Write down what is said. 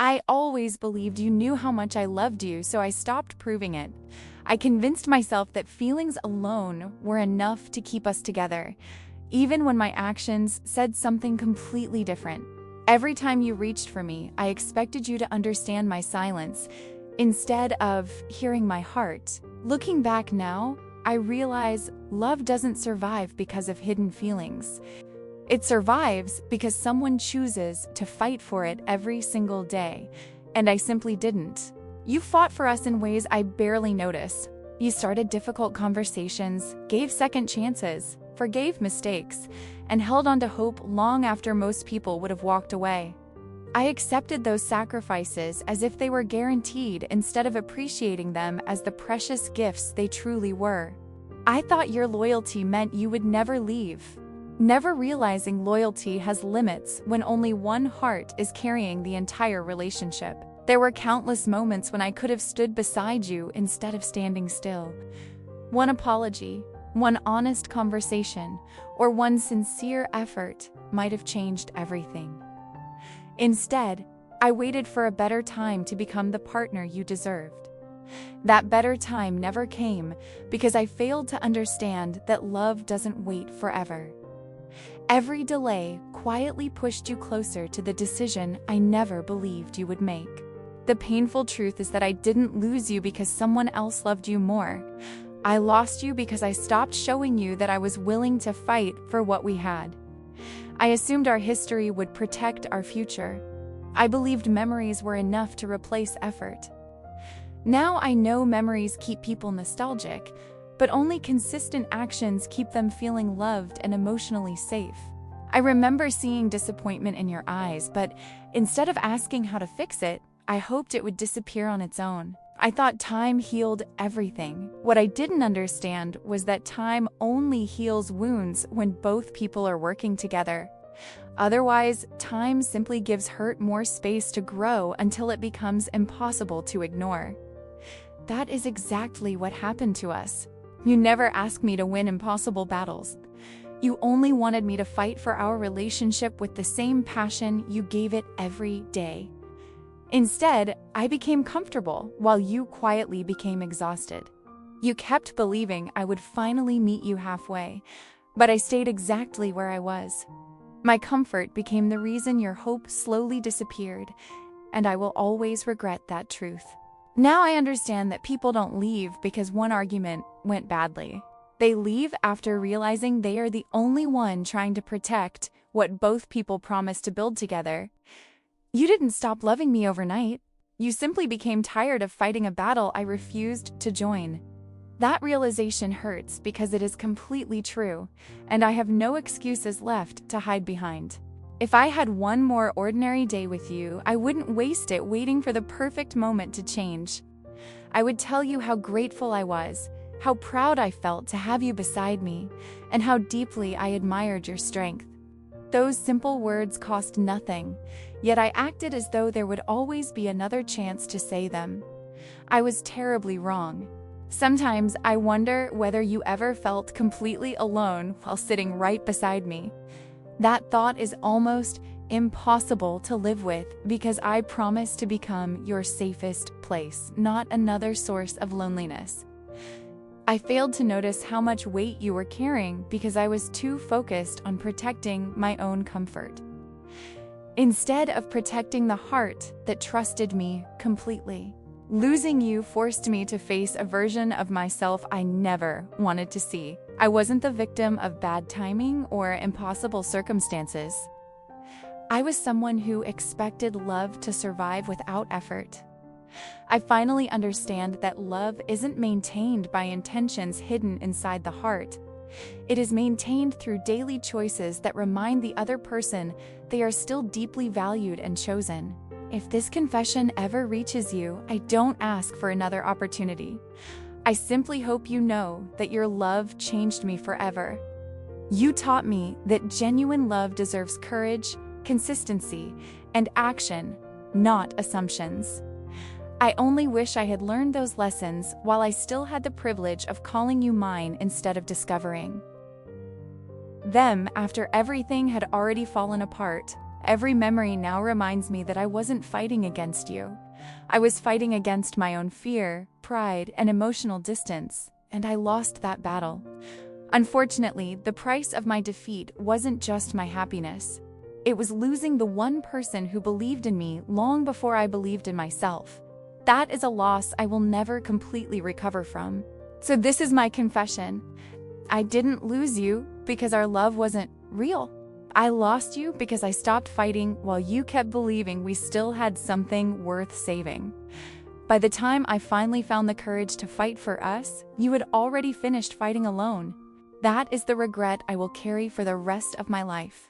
I always believed you knew how much I loved you, so I stopped proving it. I convinced myself that feelings alone were enough to keep us together, even when my actions said something completely different. Every time you reached for me, I expected you to understand my silence, instead of hearing my heart. Looking back now, I realize love doesn't survive because of hidden feelings. It survives because someone chooses to fight for it every single day, and I simply didn't. You fought for us in ways I barely notice. You started difficult conversations, gave second chances, forgave mistakes, and held on to hope long after most people would have walked away. I accepted those sacrifices as if they were guaranteed instead of appreciating them as the precious gifts they truly were. I thought your loyalty meant you would never leave, never realizing loyalty has limits when only one heart is carrying the entire relationship. There were countless moments when I could have stood beside you instead of standing still. One apology, one honest conversation, or one sincere effort might have changed everything. Instead, I waited for a better time to become the partner you deserved. That better time never came because I failed to understand that love doesn't wait forever. Every delay quietly pushed you closer to the decision I never believed you would make. The painful truth is that I didn't lose you because someone else loved you more. I lost you because I stopped showing you that I was willing to fight for what we had. I assumed our history would protect our future. I believed memories were enough to replace effort. Now I know memories keep people nostalgic, but only consistent actions keep them feeling loved and emotionally safe. I remember seeing disappointment in your eyes, but instead of asking how to fix it, I hoped it would disappear on its own. I thought time healed everything. What I didn't understand was that time only heals wounds when both people are working together. Otherwise, time simply gives hurt more space to grow until it becomes impossible to ignore. That is exactly what happened to us. You never asked me to win impossible battles. You only wanted me to fight for our relationship with the same passion you gave it every day. Instead, I became comfortable while you quietly became exhausted. You kept believing I would finally meet you halfway, but I stayed exactly where I was. My comfort became the reason your hope slowly disappeared, and I will always regret that truth. Now I understand that people don't leave because one argument went badly. They leave after realizing they are the only one trying to protect what both people promised to build together. You didn't stop loving me overnight. You simply became tired of fighting a battle I refused to join. That realization hurts because it is completely true, and I have no excuses left to hide behind. If I had one more ordinary day with you, I wouldn't waste it waiting for the perfect moment to change. I would tell you how grateful I was, how proud I felt to have you beside me, and how deeply I admired your strength. Those simple words cost nothing, yet I acted as though there would always be another chance to say them. I was terribly wrong. Sometimes I wonder whether you ever felt completely alone while sitting right beside me. That thought is almost impossible to live with because I promised to become your safest place, not another source of loneliness. I failed to notice how much weight you were carrying because I was too focused on protecting my own comfort, instead of protecting the heart that trusted me completely. Losing you forced me to face a version of myself I never wanted to see. I wasn't the victim of bad timing or impossible circumstances. I was someone who expected love to survive without effort. I finally understand that love isn't maintained by intentions hidden inside the heart. It is maintained through daily choices that remind the other person they are still deeply valued and chosen. If this confession ever reaches you, I don't ask for another opportunity. I simply hope you know that your love changed me forever. You taught me that genuine love deserves courage, consistency, and action, not assumptions. I only wish I had learned those lessons while I still had the privilege of calling you mine instead of discovering them after everything had already fallen apart. Every memory now reminds me that I wasn't fighting against you. I was fighting against my own fear, pride, and emotional distance, and I lost that battle. Unfortunately, the price of my defeat wasn't just my happiness. It was losing the one person who believed in me long before I believed in myself. That is a loss I will never completely recover from. So this is my confession. I didn't lose you because our love wasn't real. I lost you because I stopped fighting while you kept believing we still had something worth saving. By the time I finally found the courage to fight for us, you had already finished fighting alone. That is the regret I will carry for the rest of my life.